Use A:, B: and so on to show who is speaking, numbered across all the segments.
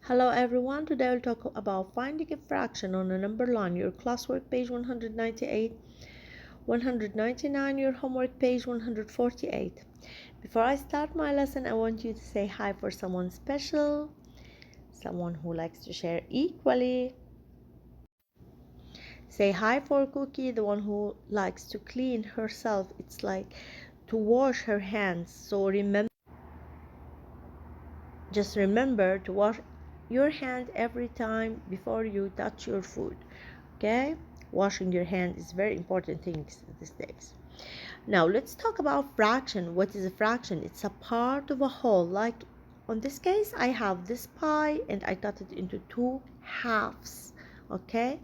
A: Hello everyone, today we'll talk about finding a fraction on a number line, your classwork page 198, 199, your homework page 148. Before I start my lesson, I want you to say hi for someone special, someone who likes to share equally. Say hi for Cookie, the one who likes to clean herself. It's like to wash her hands. So just remember to wash your hand every time before you touch your food. Okay, washing your hand is very important things these days. Now let's talk about fraction. What is a fraction? It's a part of a whole. Like on this case, I have this pie and I cut it into two halves. Okay,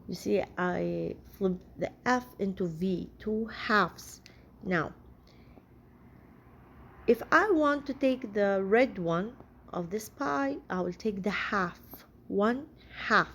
A: you see I flip the F into V, two halves. Now if I want to take the red one of this pie, I will take the half, one half.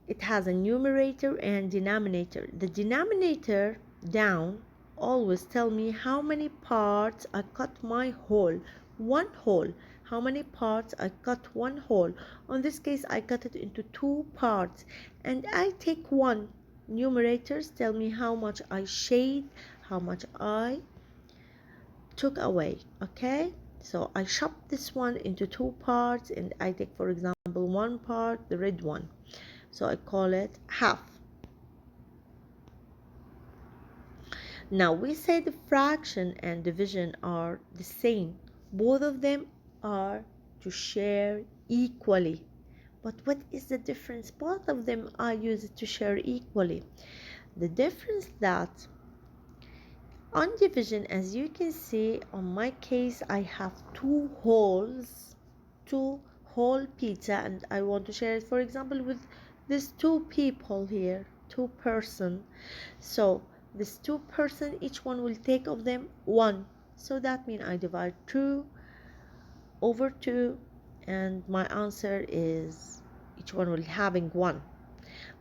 A: It has a numerator and denominator. The denominator down always tell me how many parts I cut my whole, one whole. How many parts I cut one whole. On this case, I cut it into two parts, and I take one. Numerators tell me how much I shade, how much I took away. Okay, so I chop this one into two parts, and I take, for example, one part, the red one, so I call it half. Now we say the fraction and division are the same. Both of them are to share equally. But what is the difference? Both of them are used to share equally. The difference that on division, as you can see on my case, I have two whole pizza, and I want to share it, for example, with these two people here, two person. So this two person, each one will take of them one. So that means I divide 2 over 2, and my answer is each one will having 1.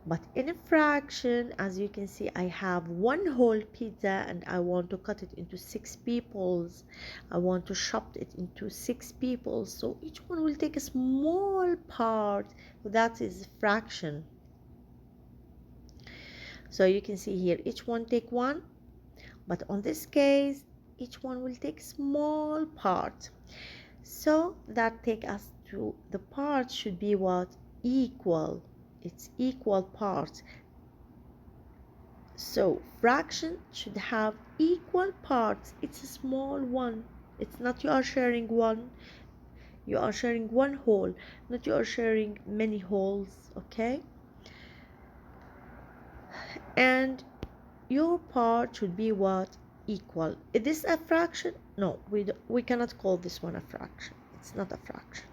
A: But in a fraction, as you can see, I have one whole pizza and I want to cut it into 6 peoples. I want to chop it into 6 peoples. So each one will take a small part. That is fraction. So you can see here, each one take one. But on this case, each one will take small part. So that take us to the parts should be what? Equal. It's equal parts. So fraction should have equal parts. It's a small one. It's not you are sharing one. You are sharing one whole, not you are sharing many wholes. Okay? And your part should be what? Equal. Is this a fraction? No, we cannot call this one a fraction. It's not a fraction.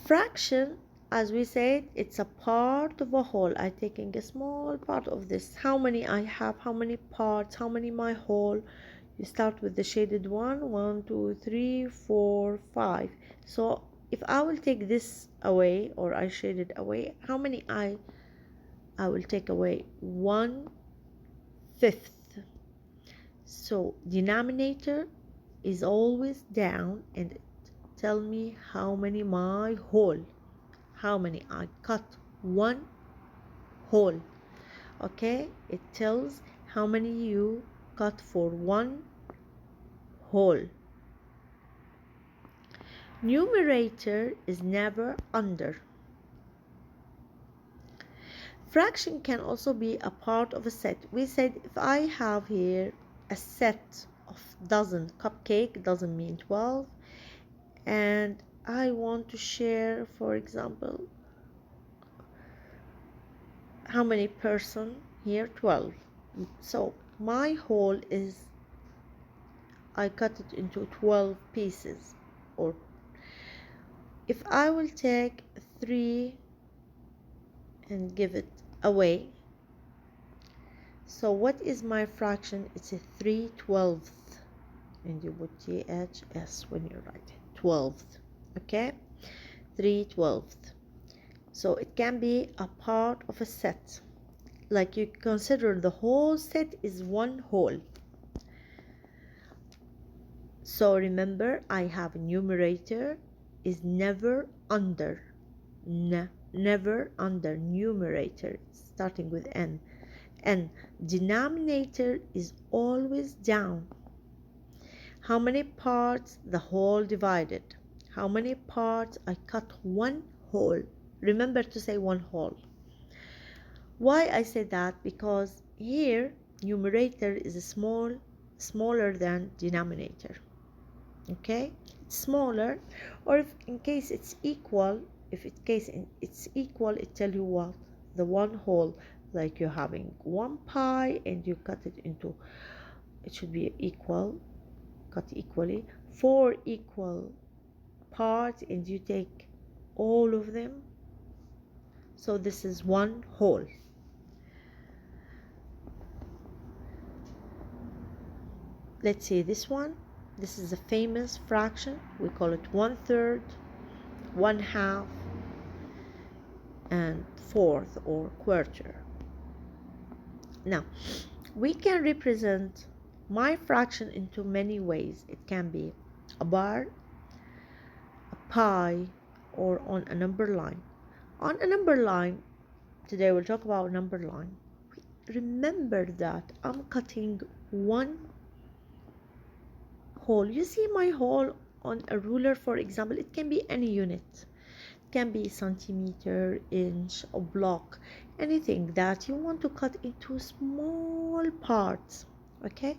A: Fraction, as we said, it's a part of a whole. I'm taking a small part of this. How many I have, how many parts, how many my whole. You start with the shaded one. 1, 2, 3, 4, 5. So if I will take this away, or I shade it away, how many I will take away? 1/5. So denominator is always down, and tell me how many my whole, how many I cut one whole. Okay, it tells how many you cut for one whole. Numerator is never under. Fraction can also be a part of a set. We said if I have here a set of dozen cupcake, doesn't mean 12, and I want to share, for example, how many person here? 12. So my whole is, I cut it into 12 pieces. Or if I will take 3 and give it away, so what is my fraction? It's a 3/12, and you put THS when you write it, 12th. Okay, 3/12. So it can be a part of a set. Like you consider the whole set is one whole. So remember, I have a numerator is never under, never under numerator starting with n, and denominator is always down. How many parts? The whole divided. How many parts? I cut one whole. Remember to say one whole. Why I say that? Because here numerator is smaller than denominator. Okay, it's smaller, or if in case it's equal, if it case it's equal, it tell you what, the one whole, like you're having 1 pi and you cut it into, it should be equal, cut equally, 4 equal parts and you take all of them, so this is one whole. Let's see this one. This is a famous fraction. We call it 1/3, 1/2, and 1/4 or quarter. Now, we can represent my fraction into many ways. It can be a bar, a pie, or on a number line. On a number line, today we'll talk about number line. Remember that I'm cutting one hole. You see my hole on a ruler, for example, it can be any unit. It can be centimeter, inch, or block, anything that you want to cut into small parts. Okay,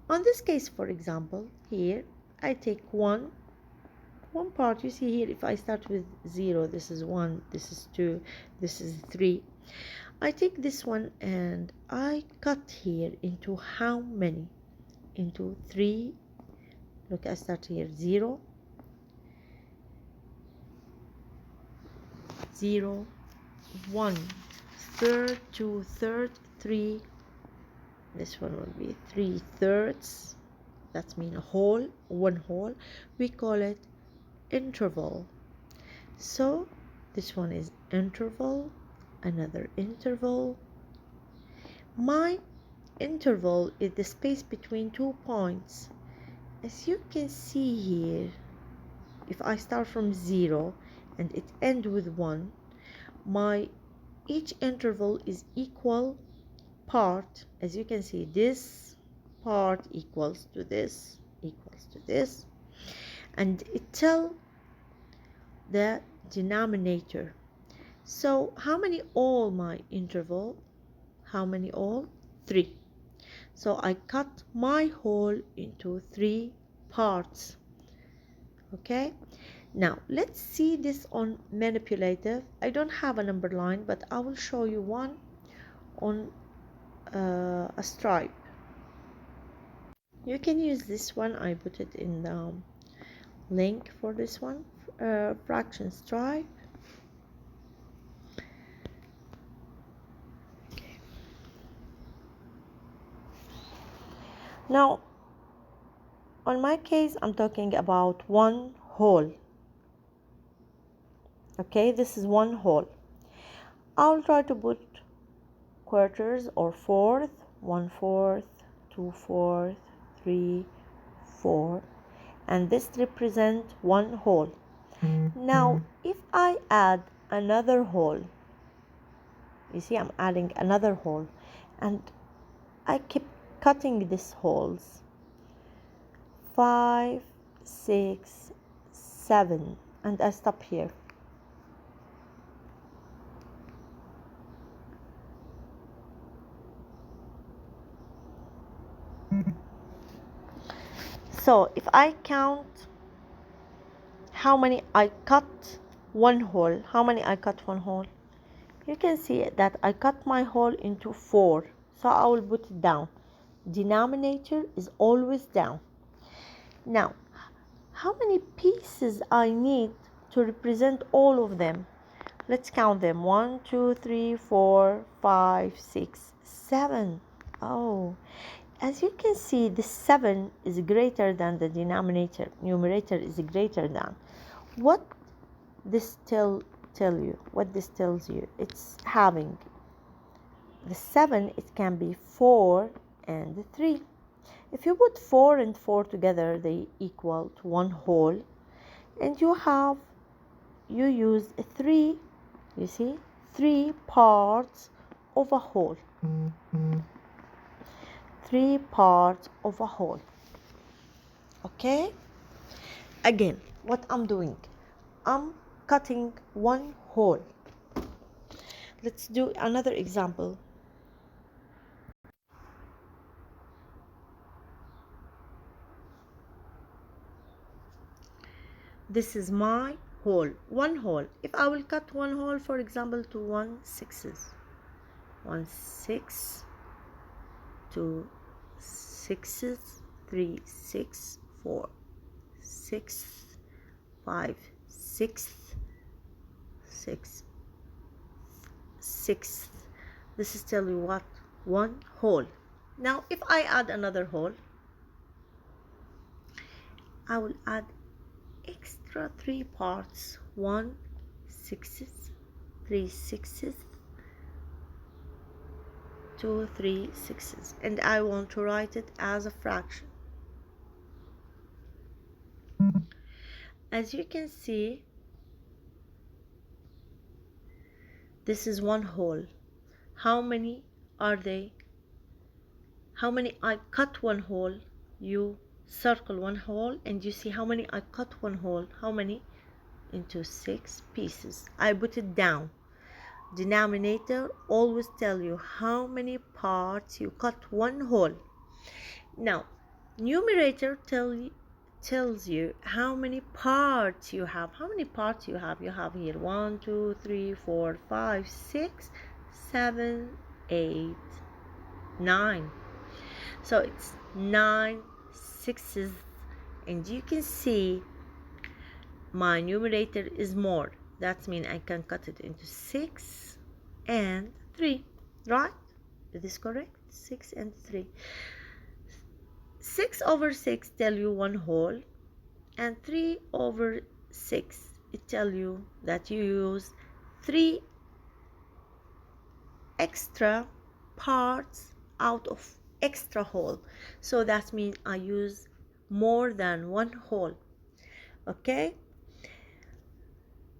A: on this case, for example, here I take one part. You see here, if I start with 0, this is 1, this is 2, this is 3. I take this one and I cut here into how many? Into 3. Look, I start here 0, 0, 1, 1/3, 2/3, 3. This one will be 3/3. That's mean a whole, one whole. We call it interval. So this one is interval, another interval. My interval is the space between 2 points. As you can see here, if I start from 0 and it ends with 1, my each interval is equal part. As you can see, this part equals to this, equals to this, and it tell the denominator. So how many all my interval? How many all? 3. So I cut my whole into 3 parts. Okay, now let's see this on manipulative. I don't have a number line, but I will show you one on a stripe. You can use this one. I put it in the link for this one, fraction stripe. Now, on my case, I'm talking about one whole. Okay, this is one whole. I'll try to put quarters or fourth, 1/4, 2/4, 3, 4, and this represents one whole. Now, if I add another whole, you see I'm adding another whole, and I keep cutting these holes, 5, 6, 7, and I stop here. So if I count how many I cut one hole, how many I cut one hole, you can see that I cut my hole into 4. So I will put it down. Denominator is always down. Now, how many pieces I need to represent all of them? Let's count them. 1, 2, 3, 4, 5, 6, 7. Oh, as you can see, the 7 is greater than the denominator. Numerator is greater than. What this tell you? What this tells you? It's having the 7. It can be 4 and 3. If you put 4 and 4 together, they equal to one whole. And you use 3, you see, 3 parts of a whole. 3 parts of a whole. Okay? Again, what I'm doing, I'm cutting one whole. Let's do another example. This is my whole, one whole. If I will cut one whole, for example, to 1 6s, 1 6, 2 6s, 3 6, 4 6, 5 6, 6 6. This is tell you what? One whole. Now, if I add another whole, I will add extra 3 parts. 1 6s, 3 6s, 2 3 6s, and I want to write it as a fraction. As you can see, this is one whole. How many are they? How many I cut one whole? You circle one whole and you see how many I cut one whole. How many? Into 6 pieces. I put it down. Denominator always tell you how many parts you cut one whole. Now, numerator tells you how many parts you have. How many parts you have? You have here 1, 2, 3, 4, 5, 6, 7, 8, 9. So it's 9 6s, and you can see my numerator is more. That means I can cut it into 6 and 3, right? Is this correct? 6 and 3. 6 over 6 tell you one whole, and 3 over 6 it tell you that you use 3 extra parts out of extra whole. So that means I use more than one whole. Okay?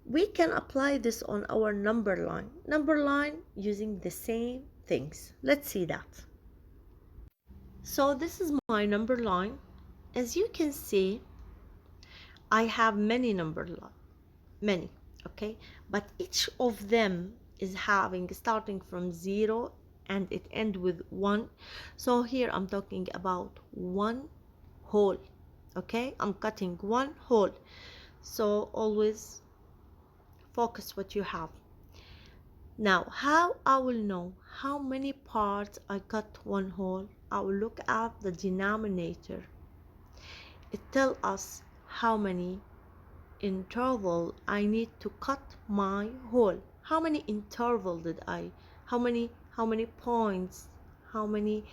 A: We can apply this on our number line using the same things. Let's see that. So this is my number line. As you can see, I have many number line, many, okay, but each of them is having starting from 0 and it end with 1. So here I'm talking about one whole. Okay, I'm cutting one whole, so always focus what you have. Now, how I will know how many parts I cut one whole? I will look at the denominator. It tells us how many interval I need to cut my whole. How many interval did I, how many points, how many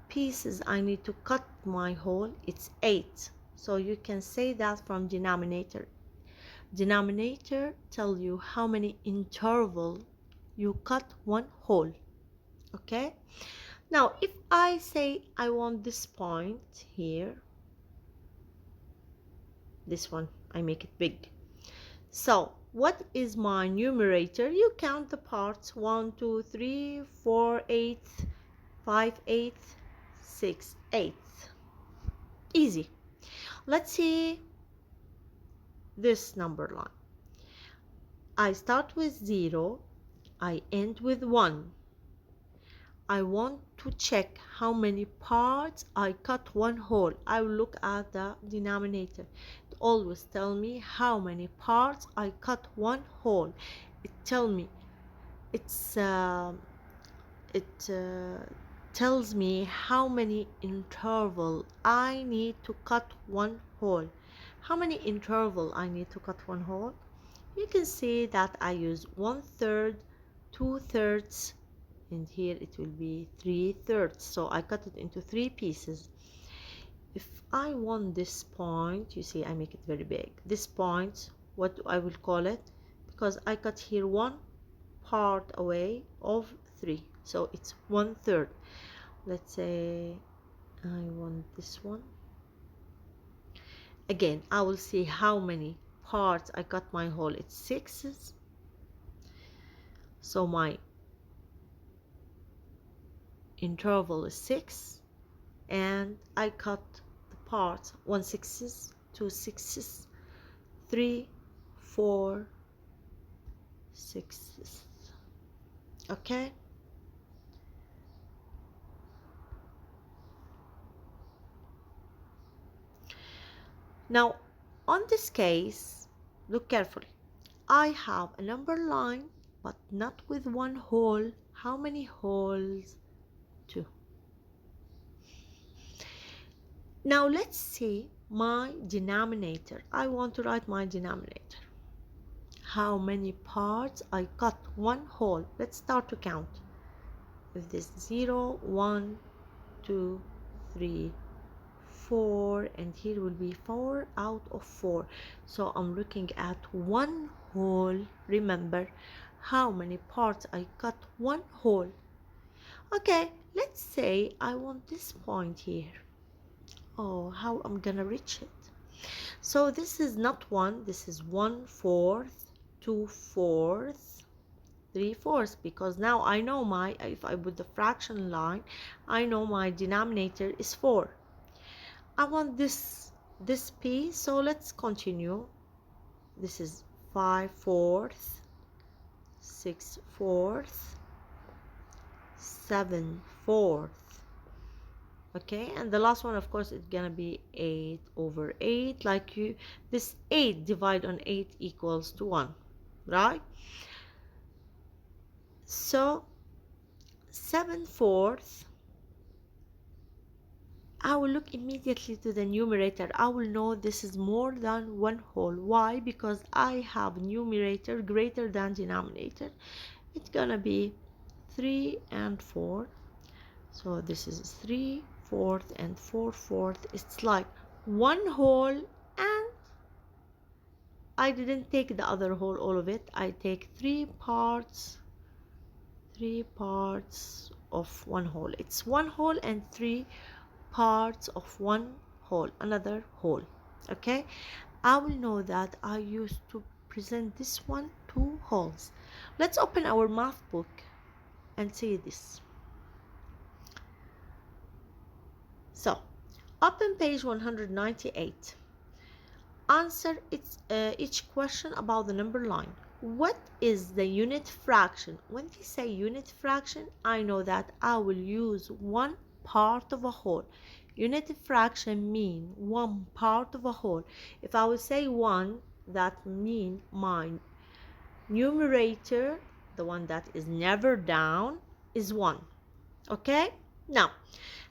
A: pieces I need to cut my whole? It's 8. So you can say that from denominator. Denominator tell you how many interval you cut one whole. Okay, now if I say I want this point here, this one, I make it big. So what is my numerator? You count the parts: 1 2 3 4 8 5 8 6 8. Easy. Let's see this number line. I start with 0, I end with 1. I want to check how many parts I cut one whole. I will look at the denominator. It always tell me how many parts I cut one whole. It tell me it tells me how many interval I need to cut one whole. How many interval I need to cut one whole? You can see that I use 1/3, 2/3, and here it will be 3/3. So I cut it into 3 pieces. If I want this point, you see I make it very big. This point, what I will call it, because I cut here one part away of 3, so it's 1/3. Let's say I want this one. Again, I will see how many parts I cut my hole. It's 6s. So my interval is 6, and I cut the parts 1 6s, 2 6s, 3 4 6s. Okay. Now, on this case, look carefully. I have a number line, but not with one hole. How many holes? 2. Now, let's see my denominator. I want to write my denominator. How many parts I cut one hole? Let's start to count. If this 0, 1, 2, 3, 4, and here will be 4 out of 4. So I'm looking at one hole. Remember how many parts I cut one hole. Okay, let's say I want this point here. Oh, how I'm gonna reach it? So this is not 1, this is 1/4, 2/4, 3/4, because now I know my, if I put the fraction line, I know my denominator is 4. I want this piece, so let's continue. This is 5/4, 6/4, 7/4. Okay, and the last one, of course, it's gonna be 8/8. Like you, this 8 divided on 8 equals to 1, right? So 7/4, I will look immediately to the numerator. I will know this is more than one whole. Why? Because I have numerator greater than denominator. It's gonna be 3 and 4. So this is 3/4 and 4/4. It's like one whole, and I didn't take the other whole, all of it. I take 3 parts of one whole. It's one whole and 3 parts of one whole, another whole. Okay, I will know that I used to present this one 2 wholes. Let's open our math book and see this. So open page 198. Answer each question about the number line. What is the unit fraction? When they say unit fraction, I know that I will use one part of a whole. Unit fraction mean one part of a whole. If I would say 1, that mean my numerator, the one that is never down, is 1. Okay? Now,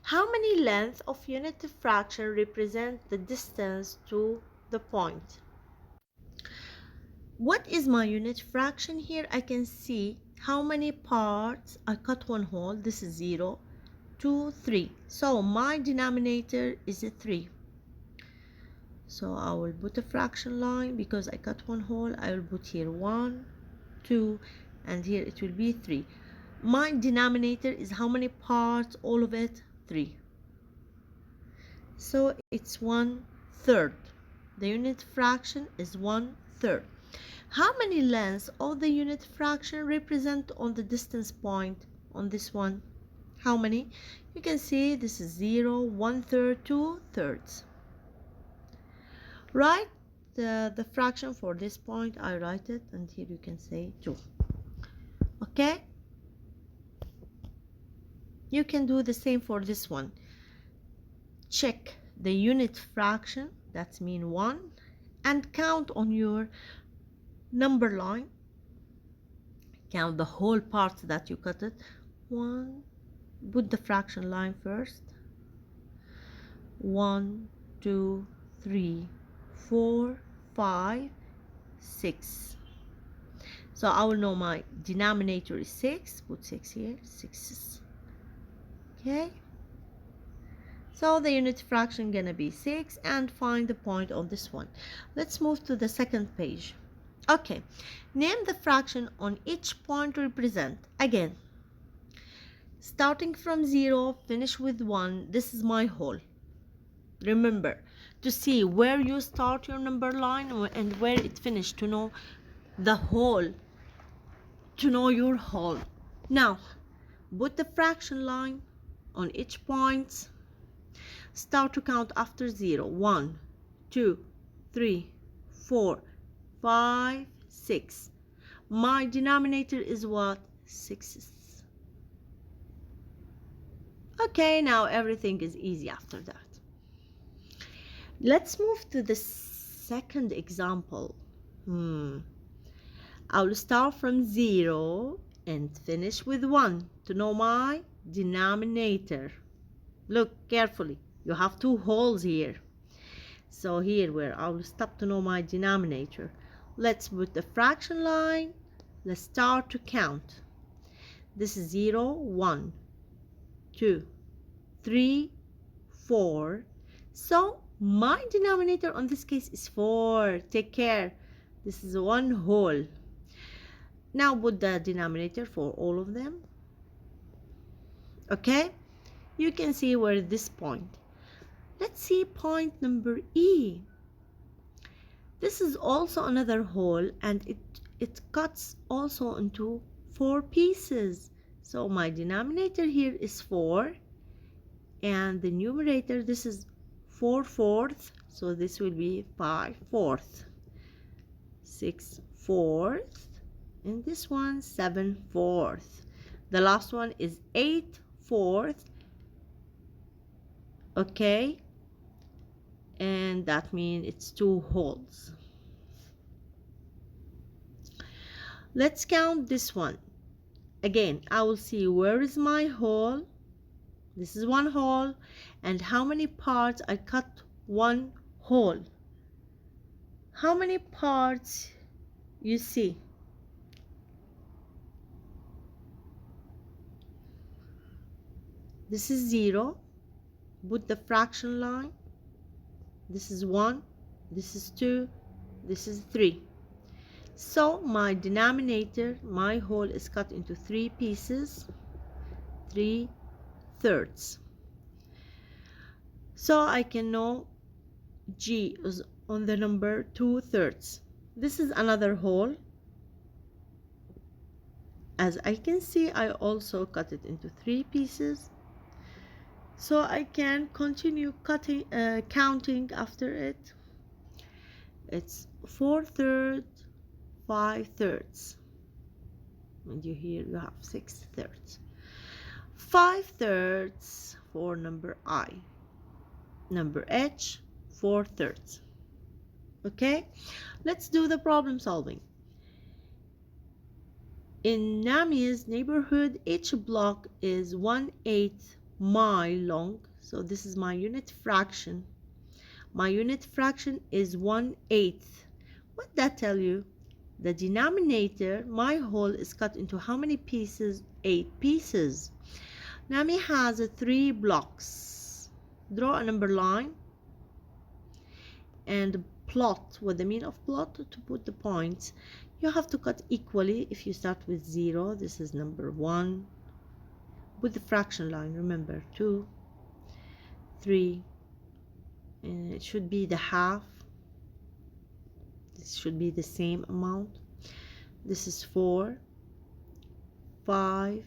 A: how many lengths of unit fraction represent the distance to the point? What is my unit fraction here? I can see how many parts I cut one hole. This is 0, 2, 3. So my denominator is a 3. So I will put a fraction line because I cut one hole. I will put here 1, 2, and here it will be 3. My denominator is how many parts? All of it, 3. So it's 1/3. The unit fraction is 1/3. How many lengths of the unit fraction represent on the distance point on this one? How many? You can see this is 0, 1/3, 2/3. Write the fraction for this point. I write it, and here you can say 2. Okay? You can do the same for this one. Check the unit fraction, that's mean 1, and count on your number line. Count the whole part that you cut it. 1, put the fraction line first. 1, 2, 3, 4, 5, 6. So I will know my denominator is 6. Put 6 here, 6s. Okay. So the unit fraction gonna be 6, and find the point on this one. Let's move to the second page. Okay, name the fraction on each point represent. Again, Starting from 0, finish with 1. This is my whole. Remember to see where you start your number line and where it finished, to know the whole, to know your whole. Now, put the fraction line on each point. Start to count after 0. 1, 2, 3, 4, 5, 6. My denominator is what? 6. Okay, now everything is easy after that. Let's move to the second example. I'll start from 0 and finish with 1 to know my denominator. Look carefully. You have 2 wholes here. So here where I'll stop to know my denominator. Let's put the fraction line. Let's start to count. This is 0, 1, 2, 3, 4. So my denominator on this case is 4. Take care. This is 1 whole. Now put the denominator for all of them. Okay? You can see where this point. Let's see point number E. This is also another whole, and it cuts also into 4 pieces. So my denominator here is 4, and the numerator, this is 4/4, so this will be 5/4, 6/4, and this one 7/4. The last one is 8/4. Okay, and that means it's 2 wholes. Let's count this one. Again, I will see where is my whole. This is 1 whole, and how many parts I cut 1 whole. How many parts you see? This is 0. Put the fraction line. This is 1. This is 2. This is 3. So my denominator, my whole, is cut into 3 pieces, 3/3. So I can know G is on the number 2/3. This is another whole. As I can see, I also cut it into 3 pieces. So I can continue counting after it. It's 4/3, 5/3, and here you have 6/3. 5/3 for number I. Number H, 4/3. Okay, let's do the problem solving. In Nami's neighborhood, each block is 1/8 mile long. So this is my unit fraction. My unit fraction is 1/8. What that tell you? The denominator, my whole, is cut into how many pieces? 8 pieces. Nami has 3 blocks. Draw a number line and plot. What the mean of plot? To put the points. You have to cut equally. If you start with 0, this is number 1. With the fraction line, remember, 2, 3, and it should be the half. This should be the same amount. This is 4, 5,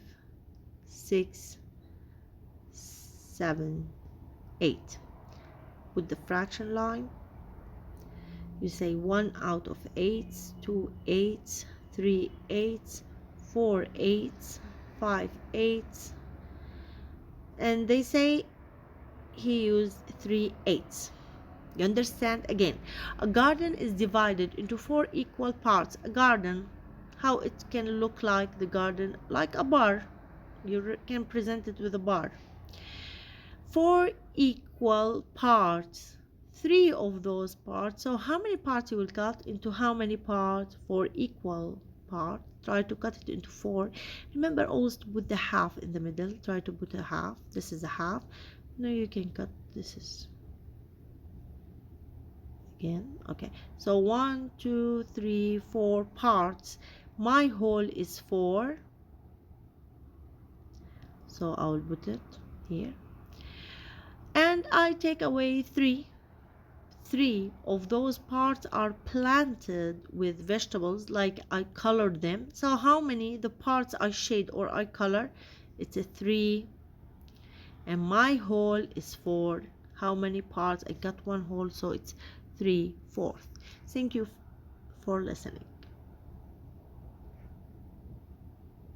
A: 6, 7, 8. With the fraction line, you say 1 out of 8s, 2 8s, 3 8s, 4 8s, 5 8s, and they say he used 3 8s. You understand? Again, a garden is divided into 4 equal parts. A garden, how it can look like the garden, like a bar. You can present it with a bar. 4 equal parts. 3 of those parts. So how many parts you will cut into how many parts? 4 equal parts. Try to cut it into 4. Remember always to put the half in the middle. Try to put a half. This is a half. Now you can cut. This is again. Okay. So 1, 2, 3, 4 parts. My whole is 4. so I will put it here, and I take away three of those parts are planted with vegetables, like I colored them. So how many the parts I shade or I color? It's a 3, and my hole is 4. How many parts? I got one hole, so it's 3/4. Thank you for listening.